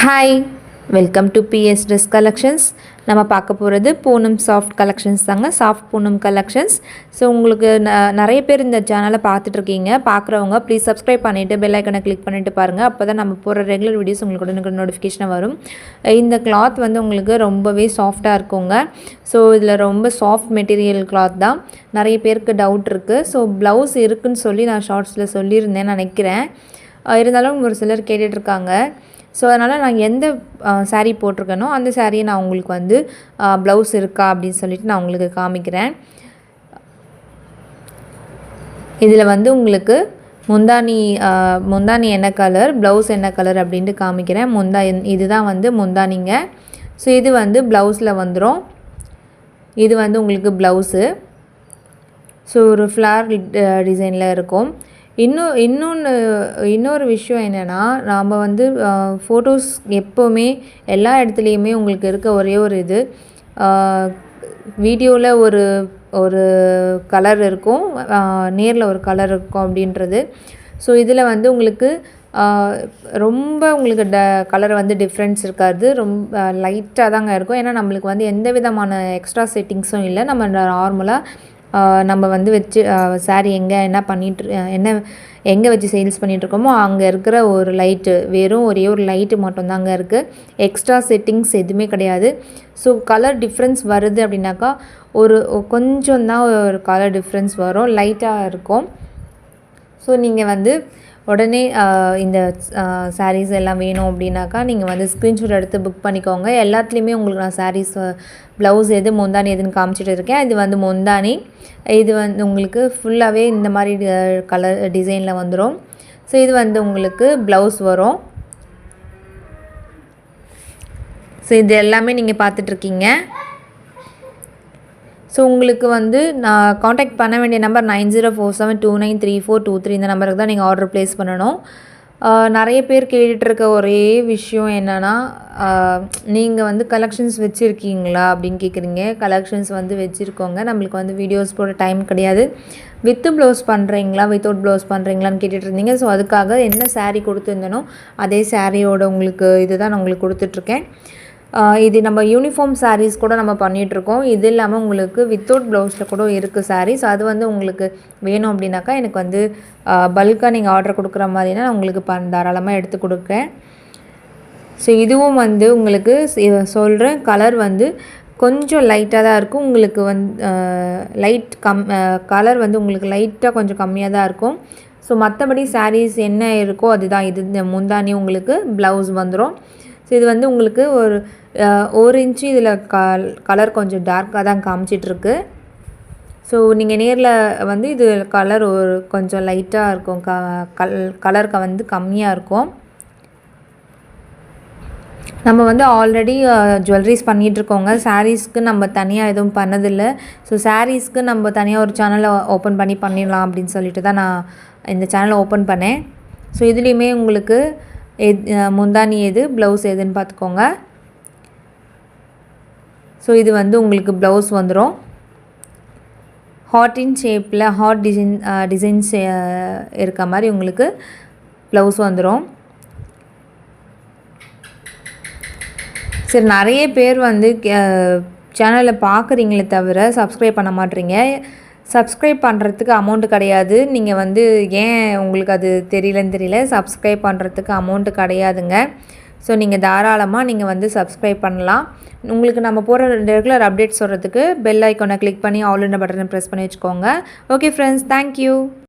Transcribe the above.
Hi, welcome to PS dress collections. நம்ம பார்க்க போகிறது பூனம் சாஃப்ட் கலெக்ஷன்ஸ் தாங்க. Soft Poonam collections. ஸோ உங்களுக்கு நிறைய பேர் இந்த சேனலை பார்த்துட்ருக்கீங்க. பார்க்குறவங்க ப்ளீஸ் சப்ஸ்கிரைப் பண்ணிவிட்டு பெல் ஐக்கனை கிளிக் பண்ணிவிட்டு பாருங்கள். அப்போ தான் நம்ம போகிற ரெகுலர் வீடியோஸ் உங்களுக்கு உடனே நோட்டிஃபிகேஷன் வரும். இந்த கிளாத் வந்து உங்களுக்கு ரொம்பவே சாஃப்டாக இருக்குங்க. ஸோ இதில் ரொம்ப சாஃப்ட் மெட்டீரியல் கிளாத் தான். நிறைய பேருக்கு டவுட் இருக்குது. ஸோ ப்ளவுஸ் இருக்குதுன்னு சொல்லி நான் ஷார்ட்ஸில் சொல்லியிருந்தேன்னு நினைக்கிறேன். இருந்தாலும் ஒரு சிலர் கேட்டுட்ருக்காங்க. ஸோ அதனால் நான் எந்த சாரீ போட்டிருக்கேனோ அந்த சாரியை நான் உங்களுக்கு வந்து ப்ளவுஸ் இருக்கா அப்படின்னு சொல்லிட்டு நான் உங்களுக்கு காமிக்கிறேன். இதில் வந்து உங்களுக்கு முந்தானி என்ன கலர், ப்ளவுஸ் என்ன கலர் அப்படின்ட்டு காமிக்கிறேன். இதுதான் வந்து முந்தானிங்க. ஸோ இது வந்து ப்ளவுஸில் வந்துடும். இது வந்து உங்களுக்கு ப்ளவுஸு. ஸோ ஒரு ஃப்ளார் டிசைனில் இருக்கும். இன்னொரு விஷயம் என்னென்னா, நாம் வந்து ஃபோட்டோஸ் எப்போவுமே எல்லா இடத்துலையுமே உங்களுக்கு இருக்க ஒரே ஒரு இது, வீடியோவில் ஒரு கலர் இருக்கும், நேரில் ஒரு கலர் இருக்கும் அப்படின்றது. ஸோ இதில் வந்து உங்களுக்கு ரொம்ப உங்களுக்கு கலர் வந்து டிஃப்ரென்ஸ் இருக்காது. ரொம்ப லைட்டாக தாங்க இருக்கும். ஏன்னா நம்மளுக்கு வந்து எந்த விதமான எக்ஸ்ட்ரா செட்டிங்ஸும் இல்லை. நம்ம நார்மலாக நம்ம வந்து வச்சு சாரீ எங்கே வச்சு சேல்ஸ் பண்ணிகிட்ருக்கோமோ அங்கே இருக்கிற ஒரு லைட்டு, வெறும் ஒரே ஒரு லைட்டு மட்டும்தாங்க இருக்குது. எக்ஸ்ட்ரா செட்டிங்ஸ் எதுவுமே கிடையாது. ஸோ கலர் டிஃப்ரென்ஸ் வருது அப்படின்னாக்கா கொஞ்சம் தான் ஒரு கலர் டிஃப்ரென்ஸ் வரும், லைட்டாக இருக்கும். ஸோ நீங்கள் வந்து உடனே இந்த சாரீஸ் எல்லாம் வேணும் அப்படின்னாக்கா நீங்கள் வந்து ஸ்க்ரீன்ஷாட் எடுத்து புக் பண்ணிக்கோங்க. எல்லாத்துலேயுமே உங்களுக்கு நான் சாரீஸ் ப்ளவுஸ் எது முந்தானி எதுன்னு காமிச்சிட்டு இருக்கேன். இது வந்து முந்தானி. இது வந்து உங்களுக்கு ஃபுல்லாகவே இந்த மாதிரி கலர் டிசைனில் வந்துடும். ஸோ இது வந்து உங்களுக்கு ப்ளவுஸ் வரும். ஸோ இது எல்லாமே நீங்கள் பார்த்துட்ருக்கீங்க. ஸோ உங்களுக்கு வந்து நான் காண்டாக்ட் பண்ண வேண்டிய நம்பர் 9047293423. இந்த நம்பருக்கு தான் நீங்கள் ஆர்டர் ப்ளேஸ் பண்ணணும். நிறைய பேர் கேட்டுட்ருக்க ஒரே விஷயம் என்னென்னா, நீங்கள் வந்து கலெக்ஷன்ஸ் வச்சுருக்கீங்களா அப்படின்னு கேட்குறீங்க. கலெக்ஷன்ஸ் வந்து வச்சுருக்கோங்க. நம்மளுக்கு வந்து வீடியோஸ் போட டைம் கிடையாது. வித்து ப்ளவுஸ் பண்ணுறீங்களா, வித்தவுட் ப்ளவுஸ் பண்ணுறீங்களான்னு கேட்டுட்ருந்தீங்க. ஸோ அதுக்காக என்ன சாரீ கொடுத்துருந்தனோ அதே சாரியோட உங்களுக்கு இதுதான் நான் உங்களுக்கு கொடுத்துட்ருக்கேன். இது நம்ம யூனிஃபார்ம் சாரீஸ் கூட நம்ம பண்ணிகிட்ருக்கோம். இது இல்லாமல் உங்களுக்கு வித்தவுட் ப்ளவுஸில் கூட இருக்குது சாரீஸ். அது வந்து உங்களுக்கு வேணும் அப்படின்னாக்கா எனக்கு வந்து பல்காக நீங்கள் ஆர்டர் கொடுக்குற மாதிரினா நான் உங்களுக்கு தாராளமாக எடுத்து கொடுக்குறேன். ஸோ இதுவும் வந்து உங்களுக்கு சொல்கிறேன், கலர் வந்து கொஞ்சம் லைட்டாக தான் இருக்கும். உங்களுக்கு கலர் வந்து உங்களுக்கு லைட்டாக கொஞ்சம் கம்மியாக தான் இருக்கும். ஸோ மற்றபடி சாரீஸ் என்ன இருக்கோ அதுதான். இது முந்தானி உங்களுக்கு ப்ளவுஸ் வந்துடும். ஸோ இது வந்து உங்களுக்கு ஒரு இன்ச்சு இதில் கலர் கொஞ்சம் டார்க்காக தான் காமிச்சிட்ருக்கு. ஸோ நீங்கள் நேரில் வந்து இது கலர் கொஞ்சம் லைட்டாக இருக்கும், கலருக்கு வந்து கம்மியாக இருக்கும். நம்ம வந்து ஆல்ரெடி ஜுவல்லரிஸ் பண்ணிகிட்ருக்கோங்க. சாரீஸ்க்கு நம்ம தனியாக எதுவும் பண்ணதில்லை. ஸோ சாரீஸ்க்கு நம்ம தனியாக ஒரு சேனலை ஓப்பன் பண்ணிடலாம் அப்படின்னு சொல்லிட்டு தான் நான் இந்த சேனலை ஓப்பன் பண்ணேன். ஸோ இதுலேயுமே உங்களுக்கு முந்தானி எது, ப்ளவுஸ் எதுன்னு பார்த்துக்கோங்க. ஸோ இது வந்து உங்களுக்கு ப்ளவுஸ் வந்துடும். ஹார்ட்டின் ஷேப்பில் டிசைன்ஸ் இருக்க மாதிரி உங்களுக்கு ப்ளவுஸ் வந்துடும். சரி, நிறைய பேர் வந்து சேனலை பார்க்குறீங்களே தவிர சப்ஸ்கிரைப் பண்ண மாட்டேறீங்க. சப்ஸ்கிரைப் பண்ணுறதுக்கு அமௌண்ட்டு கிடையாது. நீங்கள் வந்து ஏன் உங்களுக்கு அது தெரியல. சப்ஸ்கிரைப் பண்ணுறதுக்கு அமௌண்ட்டு கிடையாதுங்க. ஸோ நீங்கள் தாராளமாக நீங்கள் வந்து சப்ஸ்கிரைப் பண்ணலாம். உங்களுக்கு நம்ம போகிற ரெகுலர் அப்டேட்ஸ் வர்றதுக்கு பெல் ஐக்கானை கிளிக் பண்ணி ஆல் இன் பட்டனை ப்ரெஸ் பண்ணி வச்சுக்கோங்க. Okay friends, thank you.